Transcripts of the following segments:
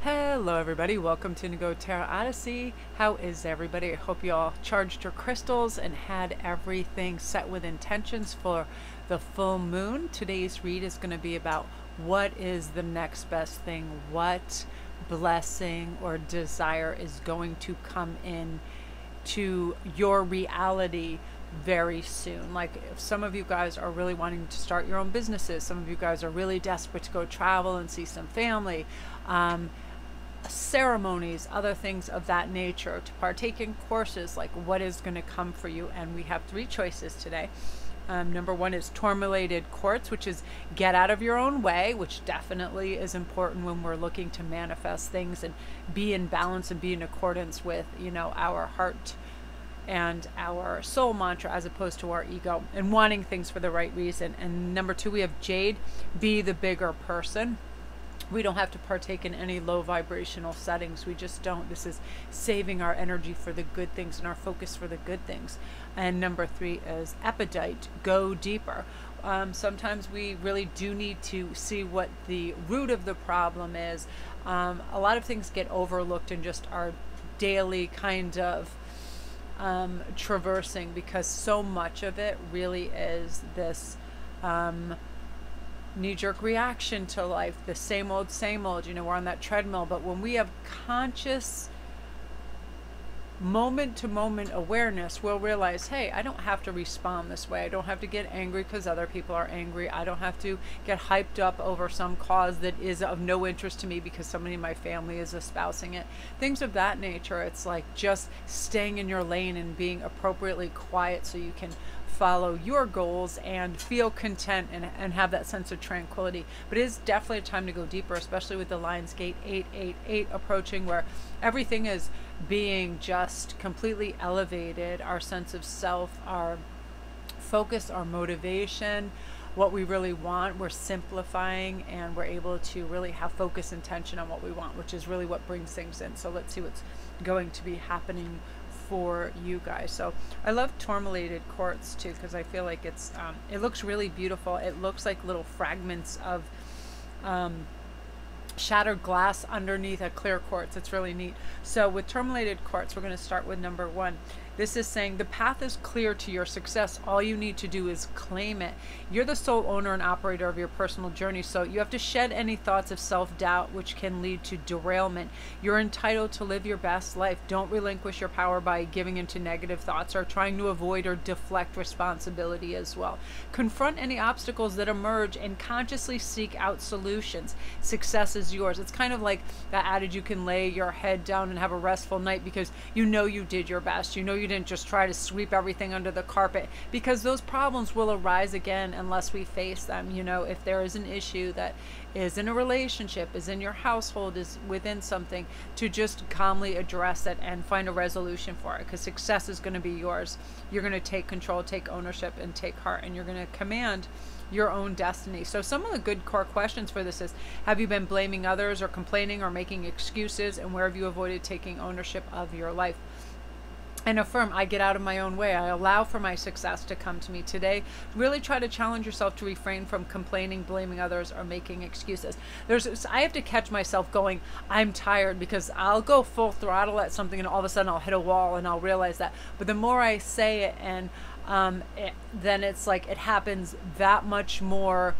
Hello everybody, welcome to Instantgo Tarot Odyssey. How is everybody? I hope you all charged your crystals and had everything set with intentions for the full moon. Today's read is going to be about what is the next best thing, what blessing or desire is going to come in to your reality very soon. Like if some of you guys are really wanting to start your own businesses, some of you guys are really desperate to go travel and see some family, ceremonies, other things of that nature, to partake in courses, like what is going to come for you. And we have three choices today. Number one is tourmalated quartz, which is get out of your own way, which definitely is important when we're looking to manifest things and be in balance and be in accordance with, you know, our heart and our soul mantra as opposed to our ego and wanting things for the right reason. And number two, we have jade, be the bigger person. We don't have to partake in any low vibrational settings. We just don't. This is saving our energy for the good things and our focus for the good things. And number three is epidite, go deeper. Sometimes we really do need to see what the root of the problem is. A lot of things get overlooked in just our daily kind of traversing, because so much of it really is this knee-jerk reaction to life, the same old, you know, we're on that treadmill. But when we have conscious moment-to-moment awareness, we'll realize, hey, I don't have to respond this way. I don't have to get angry because other people are angry. I don't have to get hyped up over some cause that is of no interest to me because somebody in my family is espousing it. Things of that nature. It's like just staying in your lane and being appropriately quiet so you can follow your goals and feel content and have that sense of tranquility. But it is definitely a time to go deeper, especially with the Lionsgate 888 approaching, where everything is being just completely elevated. Our sense of self, our focus, our motivation, what we really want, we're simplifying, and we're able to really have focus and tension on what we want, which is really what brings things in. So let's see what's going to be happening for you guys. So I love tourmalated quartz too, because I feel like it's it looks really beautiful. It looks like little fragments of shattered glass underneath a clear quartz. It's really neat. So with tourmalated quartz, we're going to start with number one. This is saying the path is clear to your success. All you need to do is claim it. You're the sole owner and operator of your personal journey, so you have to shed any thoughts of self-doubt which can lead to derailment. You're entitled to live your best life. Don't relinquish your power by giving into negative thoughts or trying to avoid or deflect responsibility as well. Confront any obstacles that emerge and consciously seek out solutions. Success is yours. It's kind of like that adage, you can lay your head down and have a restful night because you know you did your best. You know you didn't just try to sweep everything under the carpet, because those problems will arise again unless we face them. You know, if there is an issue that is in a relationship, is in your household, is within something, to just calmly address it and find a resolution for it, because success is going to be yours. You're going to take control, take ownership, and take heart, and you're going to command your own destiny. So some of the good core questions for this is, have you been blaming others or complaining or making excuses, and where have you avoided taking ownership of your life? And affirm, I get out of my own way. I allow for my success to come to me today. Really try to challenge yourself to refrain from complaining, blaming others, or making excuses. I have to catch myself going, I'm tired, because I'll go full throttle at something and all of a sudden I'll hit a wall and I'll realize that. But the more I say it, and then it's like it happens that much more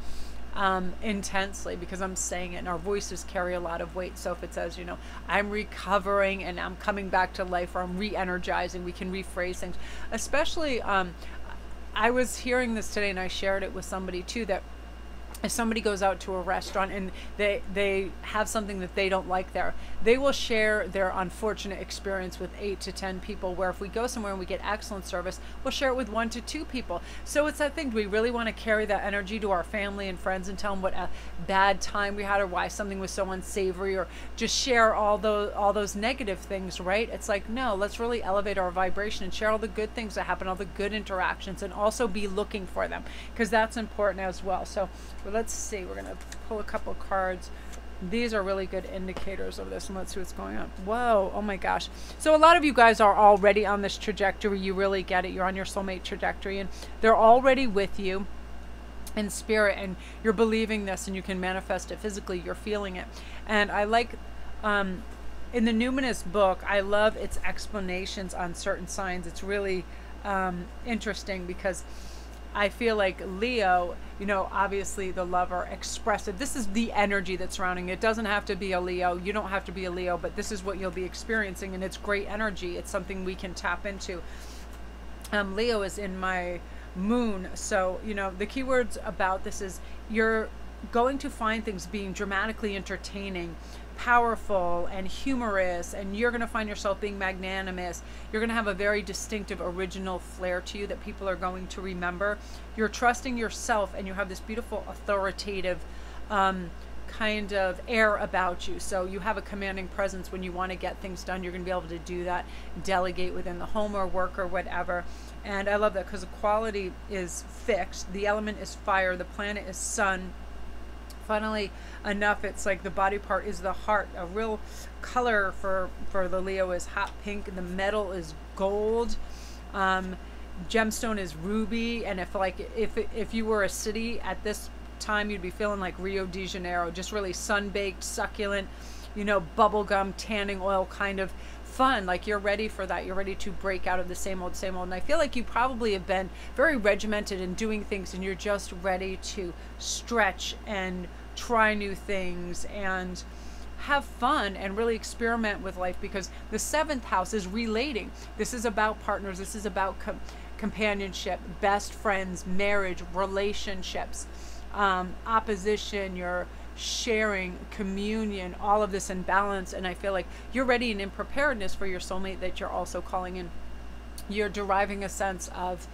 intensely, because I'm saying it, and our voices carry a lot of weight. So if it says, you know, I'm recovering and I'm coming back to life, or I'm re-energizing, we can rephrase things. Especially I was hearing this today and I shared it with somebody too, that if somebody goes out to a restaurant and they have something that they don't like there, they will share their unfortunate experience with 8 to 10 people, where if we go somewhere and we get excellent service, we'll share it with 1 to 2 people. So it's that thing, do we really want to carry that energy to our family and friends and tell them what a bad time we had, or why something was so unsavory, or just share all those negative things, right? It's like, no, let's really elevate our vibration and share all the good things that happen, all the good interactions, and also be looking for them, because that's important as well. So let's see, we're going to pull a couple cards. These are really good indicators of this, and let's see what's going on. Whoa, oh my gosh. So a lot of you guys are already on this trajectory. You really get it. You're on your soulmate trajectory, and they're already with you in spirit, and you're believing this, and you can manifest it physically. You're feeling it. And I like In the Numinous book, I love its explanations on certain signs. It's really interesting because I feel like Leo, you know, obviously the lover, expressive. This is the energy that's surrounding it. It doesn't have to be a Leo. You don't have to be a Leo, but this is what you'll be experiencing, and it's great energy. It's something we can tap into. Leo is in my moon, so, you know, the keywords about this is you're going to find things being dramatically entertaining, powerful and humorous, and you're going to find yourself being magnanimous. You're going to have a very distinctive original flair to you that people are going to remember. You're trusting yourself, and you have this beautiful authoritative kind of air about you. So you have a commanding presence when you want to get things done. You're going to be able to do that, delegate within the home or work or whatever. And I love that because the quality is fixed. The element is fire. The planet is sun. Funnily enough, it's like the body part is the heart. A real color for the Leo is hot pink. The metal is gold. Gemstone is ruby. And if you were a city at this time, you'd be feeling like Rio de Janeiro, just really sun-baked, succulent, you know, bubblegum, tanning oil kind of fun. Like you're ready for that. You're ready to break out of the same old, same old. And I feel like you probably have been very regimented in doing things, and you're just ready to stretch and try new things and have fun and really experiment with life, because the 7th house is relating. This is about partners. This is about companionship, best friends, marriage, relationships, opposition, your sharing, communion, all of this in balance. And I feel like you're ready and in preparedness for your soulmate that you're also calling in. You're deriving a sense of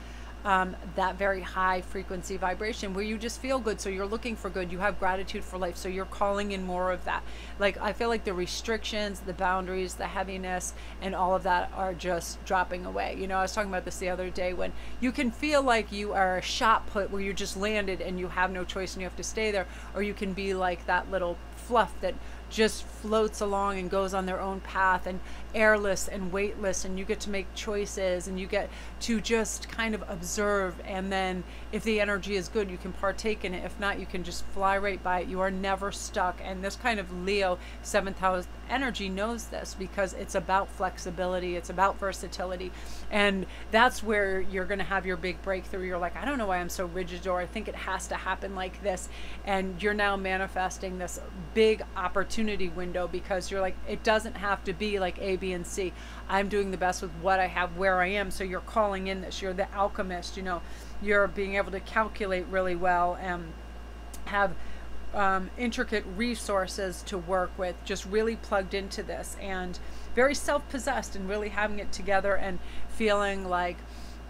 that very high frequency vibration where you just feel good. So you're looking for good. You have gratitude for life. So you're calling in more of that. Like, I feel like the restrictions, the boundaries, the heaviness, and all of that are just dropping away. You know, I was talking about this the other day, when you can feel like you are a shot put where you just landed and you have no choice and you have to stay there, or you can be like that little fluff that just floats along and goes on their own path, and airless and weightless, and you get to make choices, and you get to just kind of observe, and then if the energy is good, you can partake in it. If not, you can just fly right by it. You are never stuck. And this kind of Leo 7th house energy knows this, because it's about flexibility, it's about versatility, and that's where you're going to have your big breakthrough. You're like, I don't know why I'm so rigid, or I think it has to happen like this, and you're now manifesting this big opportunity window, because you're like, it doesn't have to be like A, B, and C. I'm doing the best with what I have, where I am. So you're calling in this. You're the alchemist. You know, you're being able to calculate really well and have intricate resources to work with, just really plugged into this, and very self-possessed, and really having it together, and feeling like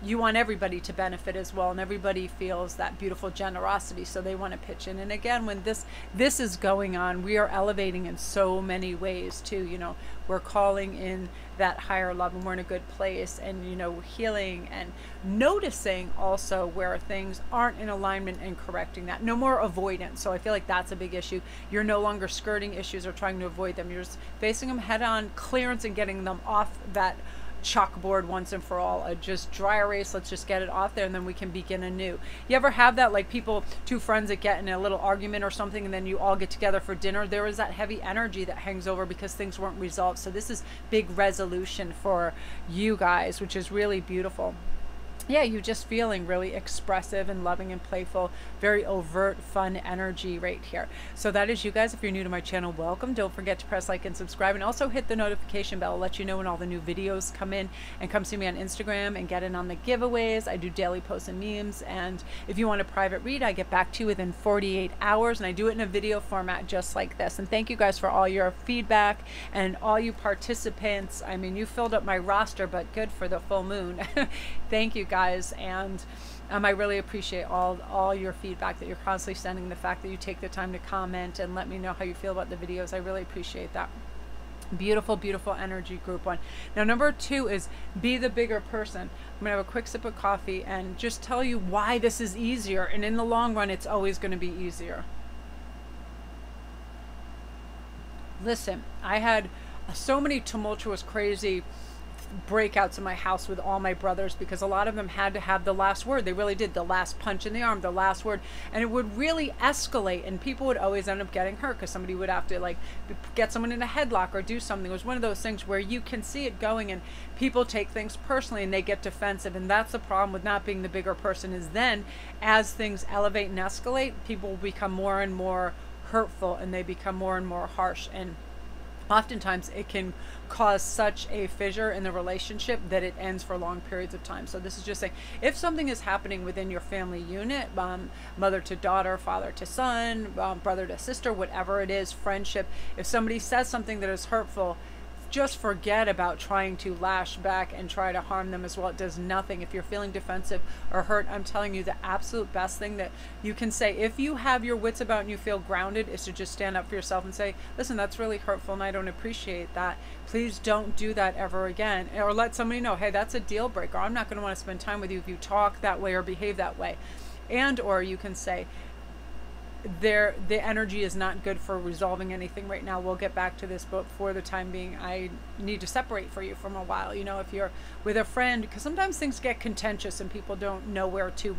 you want everybody to benefit as well, and everybody feels that beautiful generosity, so they want to pitch in. And again, when this is going on, we are elevating in so many ways too. You know, we're calling in that higher love, and we're in a good place, and, you know, healing and noticing also where things aren't in alignment and correcting that. No more avoidance. So I feel like that's a big issue. You're no longer skirting issues or trying to avoid them. You're just facing them head on, clearance, and getting them off that chalkboard once and for all. Just dry erase. Let's just get it off there, and then we can begin anew. You ever have that, like people, two friends that get in a little argument or something, and then you all get together for dinner? There is that heavy energy that hangs over because things weren't resolved. So this is big resolution for you guys, which is really beautiful. Yeah, you just feeling really expressive and loving and playful, very overt, fun energy right here. So that is you guys. If you're new to my channel, welcome. Don't forget to press like and subscribe, and also hit the notification bell. I'll let you know when all the new videos come in, and come see me on Instagram and get in on the giveaways. I do daily posts and memes, and if you want a private read, I get back to you within 48 hours, and I do it in a video format just like this. And thank you guys for all your feedback and all you participants. I mean, you filled up my roster, but good for the full moon. Thank you guys. And I really appreciate all your feedback that you're constantly sending, the fact that you take the time to comment and let me know how you feel about the videos. I really appreciate that. Beautiful, beautiful energy, group one. Now, number 2 is be the bigger person. I'm gonna have a quick sip of coffee and just tell you why this is easier, and in the long run it's always going to be easier. Listen, I had so many tumultuous, crazy breakouts in my house with all my brothers, because a lot of them had to have the last word. They really did, the last punch in the arm, the last word, and it would really escalate, and people would always end up getting hurt because somebody would have to like get someone in a headlock or do something. It was one of those things where you can see it going and people take things personally and they get defensive, and that's the problem with not being the bigger person, is then as things elevate and escalate, people will become more and more hurtful and they become more and more harsh, and oftentimes it can cause such a fissure in the relationship that it ends for long periods of time. So this is just saying, if something is happening within your family unit, mother to daughter, father to son, brother to sister, whatever it is, friendship, if somebody says something that is hurtful, just forget about trying to lash back and try to harm them as well. It does nothing. If you're feeling defensive or hurt, I'm telling you, the absolute best thing that you can say, if you have your wits about and you feel grounded, is to just stand up for yourself and say, listen, that's really hurtful and I don't appreciate that. Please don't do that ever again. Or let somebody know, hey, that's a deal breaker. I'm not going to want to spend time with you if you talk that way or behave that way. And or you can say, the energy is not good for resolving anything right now. We'll get back to this, but for the time being, I need to separate for you from a while. You know, if you're with a friend, because sometimes things get contentious and people don't know where to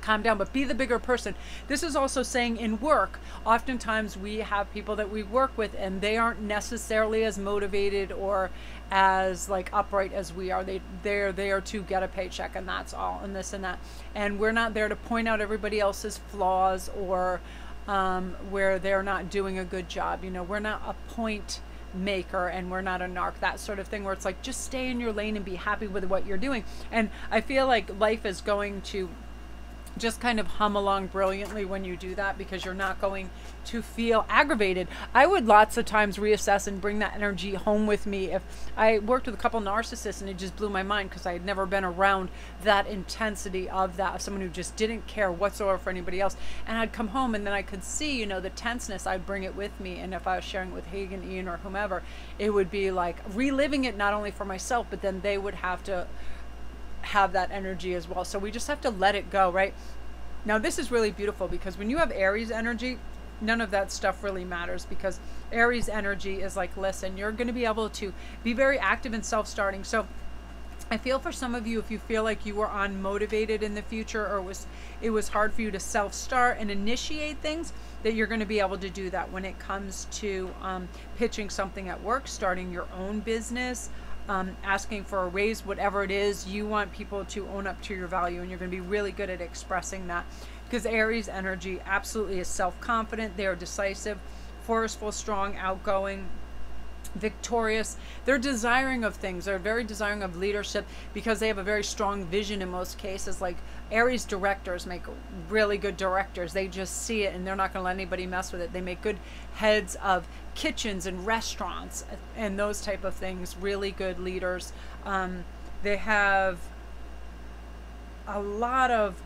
calm down, but be the bigger person. This is also saying in work, oftentimes we have people that we work with and they aren't necessarily as motivated or as like upright as we are. They're there to get a paycheck and that's all, and this and that, and we're not there to point out everybody else's flaws or where they're not doing a good job. You know, we're not a point maker and we're not a narc, that sort of thing, where it's like, just stay in your lane and be happy with what you're doing. And I feel like life is going to just kind of hum along brilliantly when you do that, because you're not going to feel aggravated. I would lots of times reassess and bring that energy home with me. If I worked with a couple narcissists and it just blew my mind because I had never been around that intensity of that, of someone who just didn't care whatsoever for anybody else, and I'd come home and then I could see, you know, the tenseness, I'd bring it with me, and if I was sharing with Hagen, Ian, or whomever, it would be like reliving it not only for myself, but then they would have to have that energy as well. So we just have to let it go, right? Now this is really beautiful, because when you have Aries energy, none of that stuff really matters, because Aries energy is like, listen, you're going to be able to be very active and self-starting. So I feel for some of you, if you feel like you were unmotivated in the future, or it was hard for you to self-start and initiate things, that you're going to be able to do that when it comes to pitching something at work, starting your own business, asking for a raise, whatever it is. You want people to own up to your value, and you're going to be really good at expressing that, because Aries energy absolutely is self-confident. They are decisive, forceful, strong, outgoing, victorious. They're desiring of things. They're very desiring of leadership, because they have a very strong vision in most cases. Like Aries directors make really good directors. They just see it and they're not going to let anybody mess with it. They make good heads of kitchens and restaurants and those type of things. Really good leaders. They have a lot of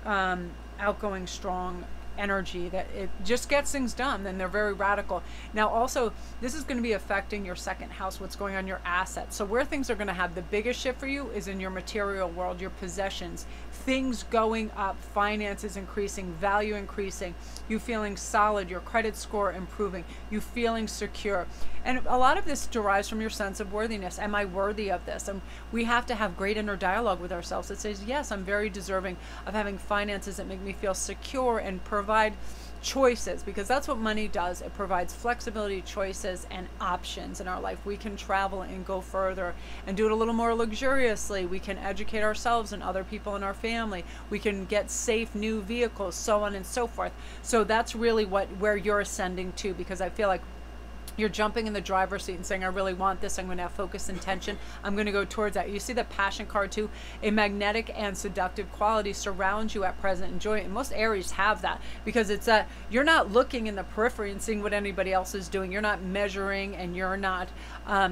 outgoing, strong energy that it just gets things done, and they're very radical. Now also, this is going to be affecting your second house, what's going on your assets. So where things are going to have the biggest shift for you is in your material world, your possessions, things going up, finances increasing, value increasing, you feeling solid, your credit score improving, you feeling secure. And a lot of this derives from your sense of worthiness. Am I worthy of this? And we have to have great inner dialogue with ourselves that says, yes, I'm very deserving of having finances that make me feel secure and provide choices, because that's what money does. It provides flexibility, choices, and options in our life. We can travel and go further and do it a little more luxuriously. We can educate ourselves and other people in our family. We can get safe new vehicles, so on and so forth. So that's really where you're ascending to, because I feel like you're jumping in the driver's seat and saying, I really want this. I'm going to have focus and intention. I'm going to go towards that. You see the passion card too. A magnetic and seductive quality surrounds you at present. Enjoy it. And most Aries have that, because it's that you're not looking in the periphery and seeing what anybody else is doing. You're not measuring and you're not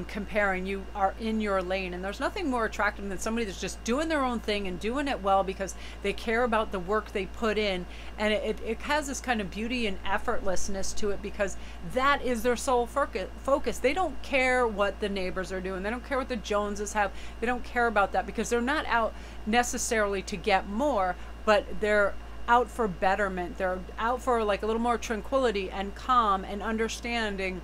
comparing. You are in your lane. And there's nothing more attractive than somebody that's just doing their own thing and doing it well, because they care about the work they put in. And it has this kind of beauty and effortlessness to it, because that is their sole focus. They don't care what the neighbors are doing. They don't care what the Joneses have. They don't care about that, because they're not out necessarily to get more, but they're out for betterment. They're out for like a little more tranquility and calm and understanding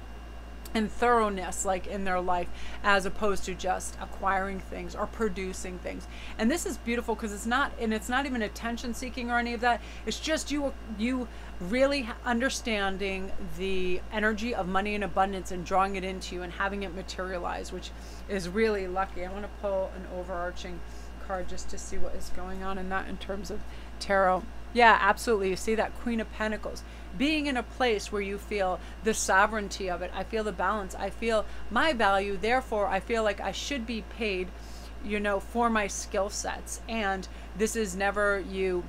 and thoroughness like in their life, as opposed to just acquiring things or producing things. And this is beautiful because it's not even attention seeking or any of that. It's just you really understanding the energy of money and abundance and drawing it into you and having it materialize, which is really lucky. I want to pull an overarching card just to see what is going on in that in terms of tarot. Yeah, absolutely. You see that Queen of Pentacles. Being in a place where you feel the sovereignty of it. I feel the balance. I feel my value. Therefore, I feel like I should be paid, you know, for my skill sets. And this is never you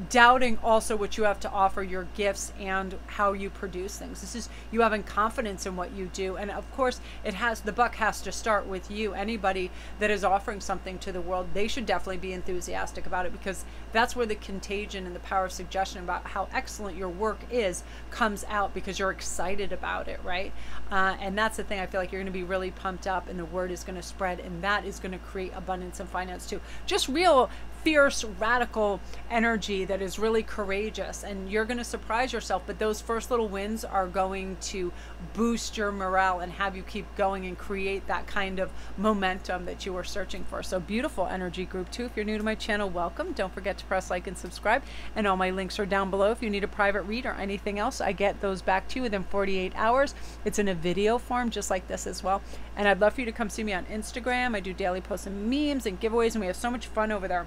doubting also what you have to offer, your gifts and how you produce things. This is you having confidence in what you do. And of course, the buck has to start with you. Anybody that is offering something to the world, they should definitely be enthusiastic about it, because that's where the contagion and the power of suggestion about how excellent your work is comes out, because you're excited about it, right? And that's the thing. I feel like you're going to be really pumped up and the word is going to spread, and that is going to create abundance and finance too. Just real fierce, radical energy that is really courageous, and you're going to surprise yourself. But those first little wins are going to boost your morale and have you keep going and create that kind of momentum that you were searching for. So beautiful energy, group 2. If you're new to my channel, welcome. Don't forget to press like and subscribe, and all my links are down below. If you need a private read or anything else, I get those back to you within 48 hours. It's in a video form just like this as well. And I'd love for you to come see me on Instagram. I do daily posts and memes and giveaways, and we have so much fun over there.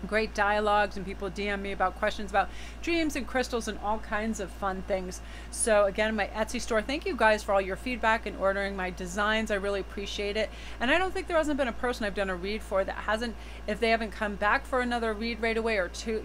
Great dialogues, and people DM me about questions about dreams and crystals and all kinds of fun things. So again, my Etsy store, thank you guys for all your feedback and ordering my designs. I really appreciate it. And I don't think there hasn't been a person I've done a read for that hasn't, if they haven't come back for another read right away, or two,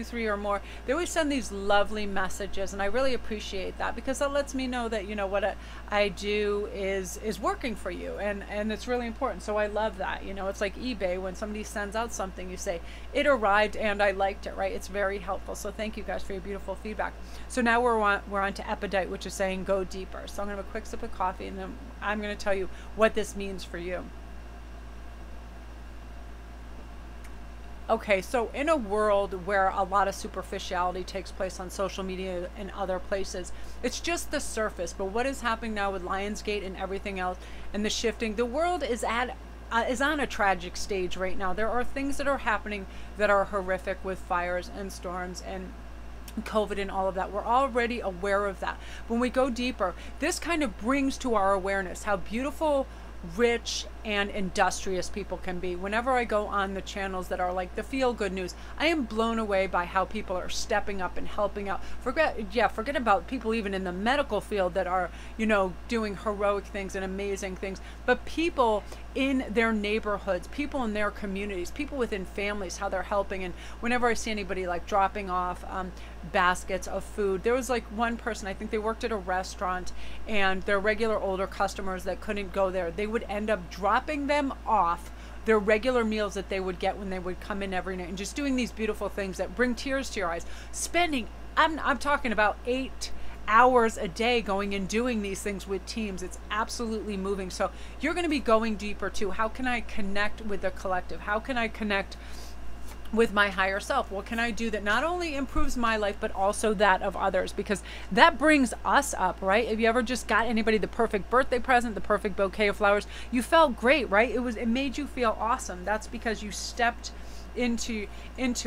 three or more, they always send these lovely messages, and I really appreciate that, because that lets me know that, you know, what I do is working for you, and it's really important. So I love that. You know, it's like eBay. When somebody sends out something, you say, it arrived and I liked it, right? It's very helpful. So thank you guys for your beautiful feedback. So now we're on to Epidite, which is saying go deeper. So I'm gonna have a quick sip of coffee, and then I'm gonna tell you what this means for you. Okay, so in a world where a lot of superficiality takes place on social media and other places, it's just the surface. But what is happening now with Lionsgate and everything else and the shifting, the world is on a tragic stage right now. There are things that are happening that are horrific, with fires and storms and COVID and all of that. We're already aware of that. When we go deeper, this kind of brings to our awareness how beautiful, rich, and industrious people can be. Whenever I go on the channels that are like the feel-good news, I am blown away by how people are stepping up and helping out. Forget about people even in the medical field that are, you know, doing heroic things and amazing things, but people in their neighborhoods, people in their communities, people within families, how they're helping. And whenever I see anybody like dropping off baskets of food, there was like one person, I think they worked at a restaurant, and their regular older customers that couldn't go there, they would end up dropping them off their regular meals that they would get when they would come in every night, and just doing these beautiful things that bring tears to your eyes, spending, I'm talking about 8 hours a day going and doing these things with teams. It's absolutely moving. So you're going to be going deeper too. How can I connect with the collective? How can I connect with my higher self? What can I do that not only improves my life, but also that of others? Because that brings us up, right? If you ever just got anybody the perfect birthday present, the perfect bouquet of flowers, you felt great, right? It made you feel awesome. That's because you stepped into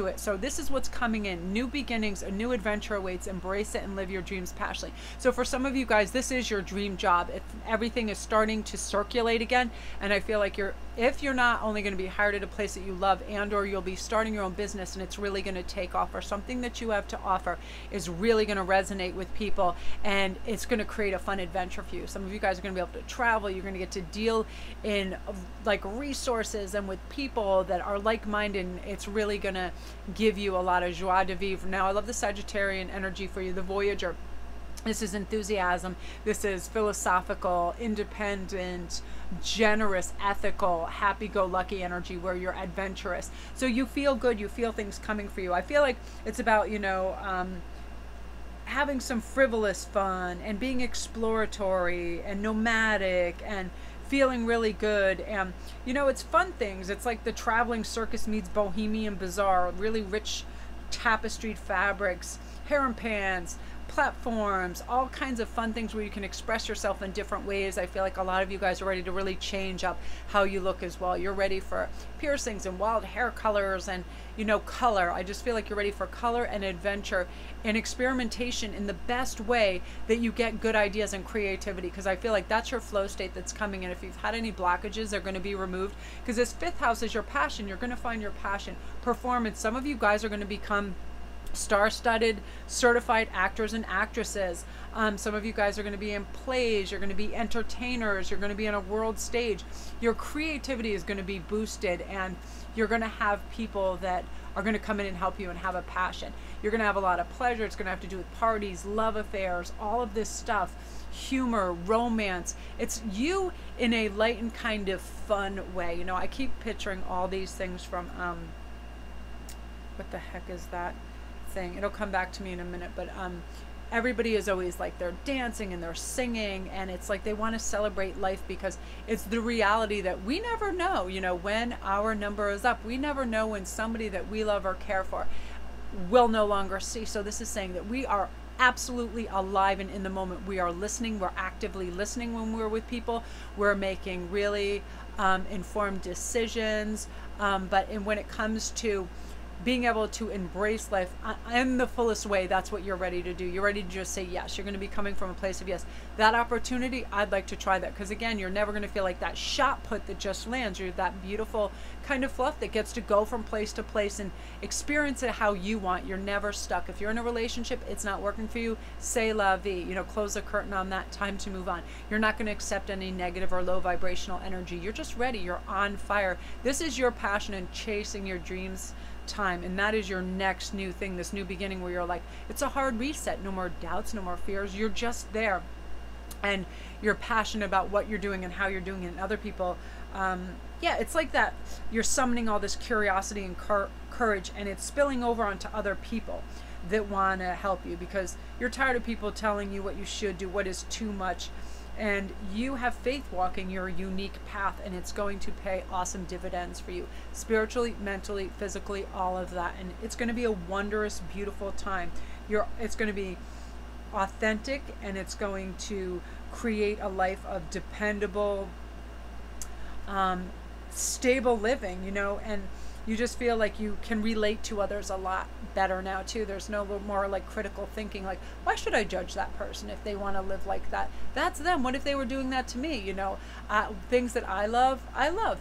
it. So this is what's coming in. New beginnings, a new adventure awaits. Embrace it and live your dreams passionately. So for some of you guys, this is your dream job. Everything is starting to circulate again, and I feel like if you're not only going to be hired at a place that you love, and or you'll be starting your own business and it's really going to take off, or something that you have to offer is really going to resonate with people, and it's going to create a fun adventure for you. Some of you guys are going to be able to travel. You're going to get to deal in like resources and with people that are like-minded. It's really going to give you a lot of joie de vivre. Now, I love the Sagittarian energy for you, the Voyager. This is enthusiasm. This is philosophical, independent, generous, ethical, happy-go-lucky energy where you're adventurous. So you feel good. You feel things coming for you. I feel like it's about, you know, having some frivolous fun and being exploratory and nomadic and feeling really good. And you know, it's fun things. It's like the traveling circus meets bohemian bazaar, really rich tapestried fabrics, harem pants, platforms, all kinds of fun things where you can express yourself in different ways. I feel like a lot of you guys are ready to really change up how you look as well. You're ready for piercings and wild hair colors and, you know, color. I just feel like you're ready for color and adventure and experimentation in the best way that you get good ideas and creativity, because I feel like that's your flow state that's coming in. If you've had any blockages, they're going to be removed, because this 5th house is your passion. You're going to find your passion. Performance. Some of you guys are going to become star-studded certified actors and actresses. Some of you guys are going to be in plays. You're going to be entertainers. You're going to be on a world stage. Your creativity is going to be boosted, and you're going to have people that are going to come in and help you and have a passion. You're going to have a lot of pleasure. It's going to have to do with parties, love affairs, all of this stuff, humor, romance. It's you in a light and kind of fun way. You know, I keep picturing all these things from what the heck is that thing? It'll come back to me in a minute, but everybody is always like, they're dancing and they're singing, and it's like they want to celebrate life, because it's the reality that we never know, you know, when our number is up. We never know when somebody that we love or care for will no longer see. So this is saying that we are absolutely alive and in the moment. We are listening. We're actively listening when we're with people. We're making really informed decisions. But when it comes to being able to embrace life in the fullest way, that's what you're ready to do. You're ready to just say yes. You're going to be coming from a place of yes. That opportunity, I'd like to try that, because again, you're never going to feel like that shot put that just lands. You're that beautiful kind of fluff that gets to go from place to place and experience it how you want. You're never stuck. If you're in a relationship, it's not working for you, c'est la vie. You know, close the curtain on that. Time to move on. You're not going to accept any negative or low vibrational energy. You're just ready. You're on fire. This is your passion and chasing your dreams time, and that is your next new thing, this new beginning, where you're like, it's a hard reset. No more doubts, no more fears. You're just there, and you're passionate about what you're doing and how you're doing it, and other people, yeah, it's like that you're summoning all this curiosity and courage, and it's spilling over onto other people that want to help you, because you're tired of people telling you what you should do, what is too much. And you have faith walking your unique path, and it's going to pay awesome dividends for you spiritually, mentally, physically, all of that. And it's going to be a wondrous, beautiful time. It's going to be authentic, and it's going to create a life of dependable, stable living, you know, and you just feel like you can relate to others a lot better now too. There's no more like critical thinking, like, why should I judge that person if they want to live like that? That's them. What if they were doing that to me? You know, things that I love.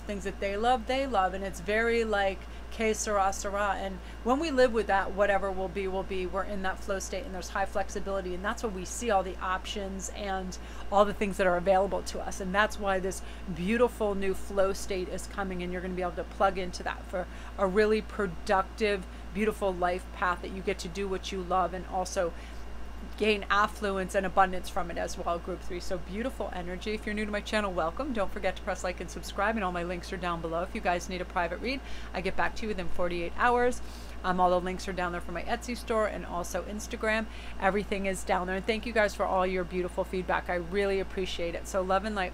Things that they love. And it's very like, que sera, sera. And when we live with that, whatever will be, we're in that flow state, and there's high flexibility, and that's when we see all the options and all the things that are available to us. And that's why this beautiful new flow state is coming, and you're going to be able to plug into that for a really productive, beautiful life path that you get to do what you love, and also gain affluence and abundance from it as well. Group 3. So beautiful energy. If you're new to my channel, welcome. Don't forget to press like and subscribe, and all my links are down below. If you guys need a private read, I get back to you within 48 hours. All the links are down there for my Etsy store and also Instagram. Everything is down there. And thank you guys for all your beautiful feedback. I really appreciate it. So love and light.